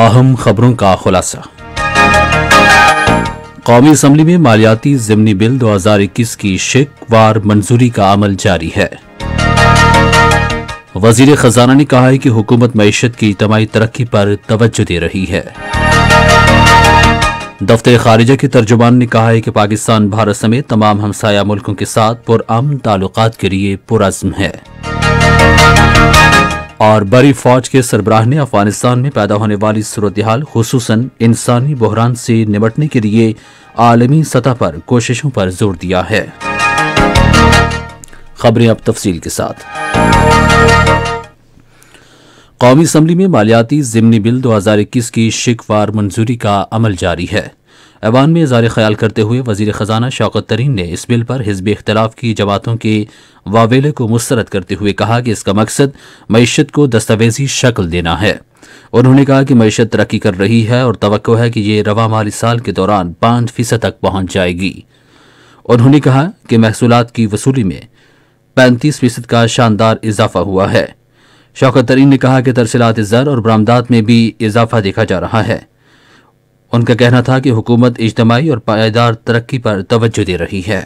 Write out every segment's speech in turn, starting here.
اہم خبروں کا خلاصہ۔ قومی اسمبلی میں مالیاتی ضمنی بل 2021 کی شک وار منظوری کا عمل جاری ہے۔ وزیر خزانہ نے کہا ہے کہ حکومت معیشت کی اجتماعی ترقی پر توجہ دے رہی ہے۔ دفتر خارجہ کے ترجمان نے کہا ہے کہ پاکستان بھارت سمیت تمام ہمسایہ ملکوں کے ساتھ پرامن تعلقات کے لیے پرعزم ہے۔ اور بڑی فوج کے سربراہ نے افغانستان میں پیدا ہونے والی صورتحال خصوصاً انسانی بحران سے نمٹنے کے لیے عالمی سطح پر کوششوں پر زور دیا ہے۔ خبریں اب تفصیل کے ساتھ۔ قومی اسمبلی میں مالیاتی ضمنی بل 2021 کی شک وار منظوری کا عمل جاری ہے۔ ایوان میں اظہار خیال کرتے ہوئے وزیر خزانہ شوکت ترین نے اس بل پر حزب اختلاف کی جماعتوں کے واویلے کو مسترد کرتے ہوئے کہا کہ اس کا مقصد معیشت کو دستاویزی شکل دینا ہے۔ انہوں نے کہا کہ معیشت ترقی کر رہی ہے اور توقع ہے کہ یہ رواں مالی سال کے دوران 5% تک پہنچ جائے گی۔ انہوں نے کہا کہ محصولات کی وصولی میں 35% کا شاندار اضافہ ہوا ہے۔ شوکت ترین نے کہا کہ ترسیلات زر اور برآمدات میں بھی اضافہ دیکھا جا رہا ہے۔ ان کا کہنا تھا کہ حکومت اجتماعی اور پائیدار ترقی پر توجہ دے رہی ہے۔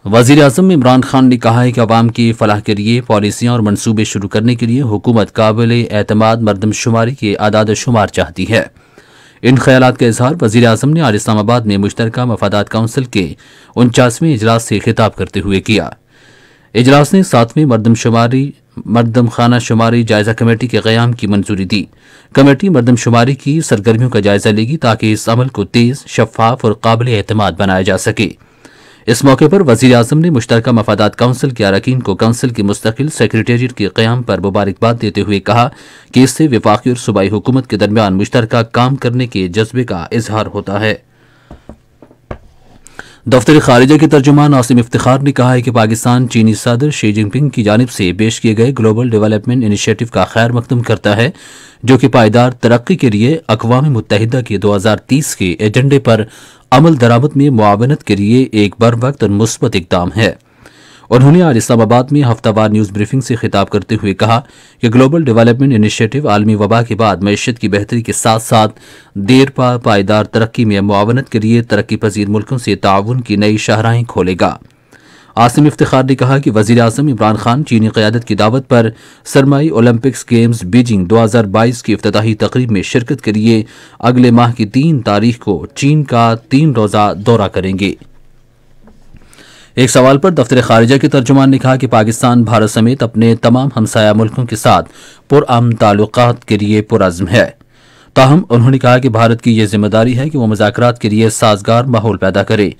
وزیر اعظم عمران خان نے کہا ہے کہ عوام کی فلاح کے لیے پالیسیاں اور منصوبے شروع کرنے کے لیے حکومت قابل اعتماد مردم شماری کے اعداد و شمار چاہتی ہے۔ ان خیالات کا اظہار وزیر اعظم نے آج اسلام آباد میں مشترکہ مفادات کونسل کے 49ویں اجلاس سے خطاب کرتے ہوئے کیا۔ اجلاس نے 7ویں مردم خانہ شماری جائزہ کمیٹی کے قیام کی منظوری دی۔ کمیٹی مردم شماری کی سرگرمیوں کا جائزہ لے گی تاکہ اس عمل کو تیز، شفاف اور قابل اعتماد بنایا جا سکے۔ اس موقع پر وزیر اعظم نے مشترکہ مفادات کونسل کے اراکین کو کونسل کی مستقل سیکریٹریٹ کے قیام پر مبارکباد دیتے ہوئے کہا کہ اس سے وفاقی اور صوبائی حکومت کے درمیان مشترکہ کام کرنے کے جذبے کا اظہار ہوتا ہے۔ دفتر خارجہ کے ترجمان عاصم افتخار نے کہا ہے کہ پاکستان چینی صدر شی جن پنگ کی جانب سے پیش کیے گئے گلوبل ڈیولپمنٹ انیشیٹو کا خیر مقدم کرتا ہے، جو کہ پائیدار ترقی کے لیے اقوام متحدہ کے 2030 کے ایجنڈے پر عمل درآمد میں معاونت کے لیے ایک بروقت اور مثبت اقدام ہے۔ انہوں نے آج اسلام آباد میں ہفتہ وار نیوز بریفنگ سے خطاب کرتے ہوئے کہا کہ گلوبل ڈیولپمنٹ انیشیٹو عالمی وبا کے بعد معیشت کی بہتری کے ساتھ ساتھ دیر پا پائیدار ترقی میں معاونت کے لیے ترقی پذیر ملکوں سے تعاون کی نئی شاہراہیں کھولے گا۔ عاصم افتخار نے کہا کہ وزیر اعظم عمران خان چینی قیادت کی دعوت پر سرمائی اولمپکس گیمز بیجنگ 2022 کی افتتاحی تقریب میں شرکت کے لیے اگلے ماہ کی 3 تاریخ کو چین کا 3 روزہ دورہ کریں گے۔ ایک سوال پر دفتر خارجہ کے ترجمان نے کہا کہ پاکستان بھارت سمیت اپنے تمام ہمسایہ ملکوں کے ساتھ پرامن تعلقات کے لیے پرعزم ہے۔ تاہم انہوں نے کہا کہ بھارت کی یہ ذمہ داری ہے کہ وہ مذاکرات کے لیے سازگار ماحول پیدا کرے۔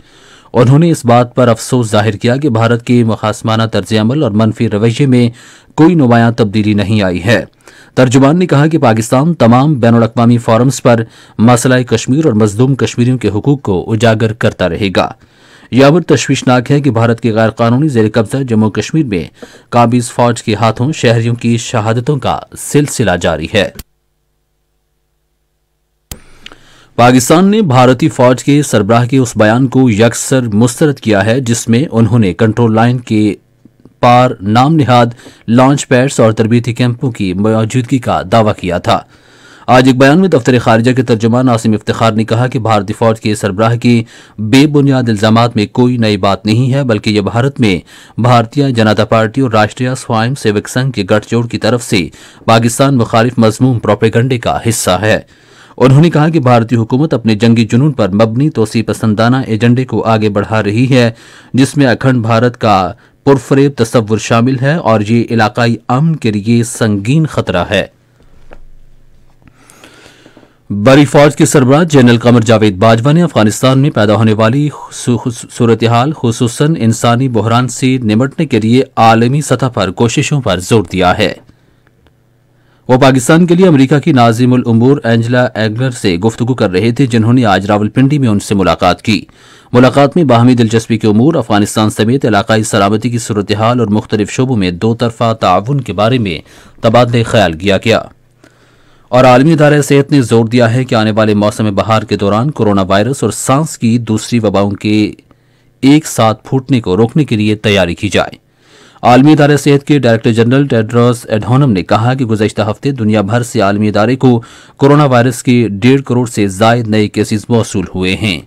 انہوں نے اس بات پر افسوس ظاہر کیا کہ بھارت کے مخاصمانہ طرز عمل اور منفی رویے میں کوئی نمایاں تبدیلی نہیں آئی ہے۔ ترجمان نے کہا کہ پاکستان تمام بین الاقوامی فورمز پر مسئلہ کشمیر اور مظلوم کشمیریوں کے حقوق کو اجاگر کرتا رہے گا۔ یہ امر تشویشناک ہے کہ بھارت کے غیر قانونی زیر قبضہ جموں کشمیر میں قابض فوج کے ہاتھوں شہریوں کی شہادتوں کا سلسلہ جاری ہے۔ پاکستان نے بھارتی فوج کے سربراہ کے اس بیان کو یکسر مسترد کیا ہے جس میں انہوں نے کنٹرول لائن کے پار نام نہاد لانچ پیڈز اور تربیتی کیمپوں کی موجودگی کا دعویٰ کیا تھا۔ آج ایک بیان میں دفتر خارجہ کے ترجمان عاصم افتخار نے کہا کہ بھارتی فوج کے سربراہ کی بے بنیاد الزامات میں کوئی نئی بات نہیں ہے، بلکہ یہ بھارت میں بھارتیہ جنتا پارٹی اور راشٹریہ سوائم سیوک سنگھ کے گٹھ جوڑ کی طرف سے پاکستان مخالف مذموم پروپیگنڈے کا حصہ ہے۔ انہوں نے کہا کہ بھارتی حکومت اپنے جنگی جنون پر مبنی توسیع پسندانہ ایجنڈے کو آگے بڑھا رہی ہے، جس میں اکھنڈ بھارت کا پرفریب تصور شامل ہے اور یہ علاقائی امن کے لیے سنگین خطرہ ہے۔ بڑی فوج کے سربراہ جنرل قمر جاوید باجوہ نے افغانستان میں پیدا ہونے والی صورتحال خصوصاً انسانی بحران سے نمٹنے کے لیے عالمی سطح پر کوششوں پر زور دیا ہے۔ وہ پاکستان کے لیے امریکہ کی ناظم الامور اینجلا ایگلر سے گفتگو کر رہے تھے، جنہوں نے آج راولپنڈی میں ان سے ملاقات کی۔ ملاقات میں باہمی دلچسپی کے امور، افغانستان سمیت علاقائی سلامتی کی صورتحال اور مختلف شعبوں میں دو طرفہ تعاون کے بارے میں تبادلہ خیال کیا گیا۔ اور عالمی ادارہ صحت نے زور دیا ہے کہ آنے والے موسم بہار کے دوران کورونا وائرس اور سانس کی دوسری وباؤں کے ایک ساتھ پھوٹنے کو روکنے کے لیے تیاری کی جائے۔ عالمی ادارہ صحت کے ڈائریکٹر جنرل ٹیڈروس ایڈھانم نے کہا کہ گزشتہ ہفتے دنیا بھر سے عالمی ادارے کو کورونا وائرس کے 1.5 کروڑ سے زائد نئے کیسز موصول ہوئے ہیں۔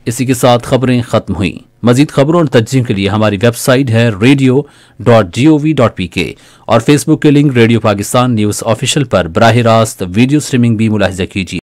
اسی کے ساتھ خبریں ختم ہوئیں۔ مزید خبروں اور تجزیوں کے لیے ہماری ویب سائٹ ہے radio.gov.pk اور فیس بک کے link radio Pakistan news official پر براہ راست ویڈیو سٹریمنگ بھی ملاحظہ کیجیے۔